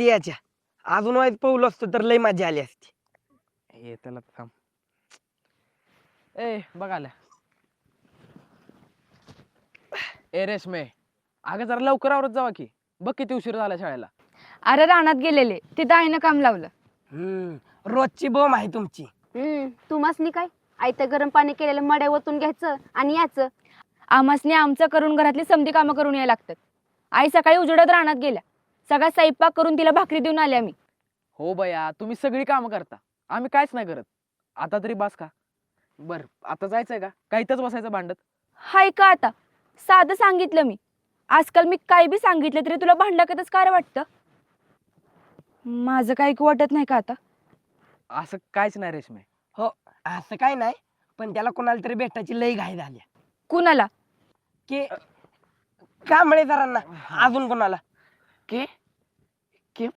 याच्या अजून वाईट पाऊल असतो तर लय मजा आली असती. हे त्याला थांब. ए बघाल्या ए रेशमे, अगं जरा लवकर आवरत जावा की. बघ किती उशीर झाला शाळेला. अरे रानात गेलेले तिथं आईनं काम लावलं. रोजची बोम आहे तुमची. तुम्हासनी काय आयतं गरम पाणी केलेलं मड्या ओतून घ्यायचं आणि याचं. आमासने आमचं करून घरातली समधी कामं करून यायला लागतात. आई सकाळी उजेडात रानात गेल्या, सगळा स्वयंपाक करून तिला भाकरी देऊन आले आम्ही. हो बया, तुम्ही सगळी कामं करता, आम्ही काहीच नाही करत. आता तरी बास का? बर आता जायचंय का? काहीतच बसायचं भांडत. हाय का आता साधं सांगितलं मी. आजकाल मी काय बी सांगितलं तरी तुला भांडलाकतच काय वाटतं? माझं काही वाटत नाही का आता? असं काहीच नाही रेशमे. हो असं काय नाही, पण त्याला कोणाला तरी भेटायची लई घाई झाली कुणाला? की कांबळे जरांना. अजून कोणाला? के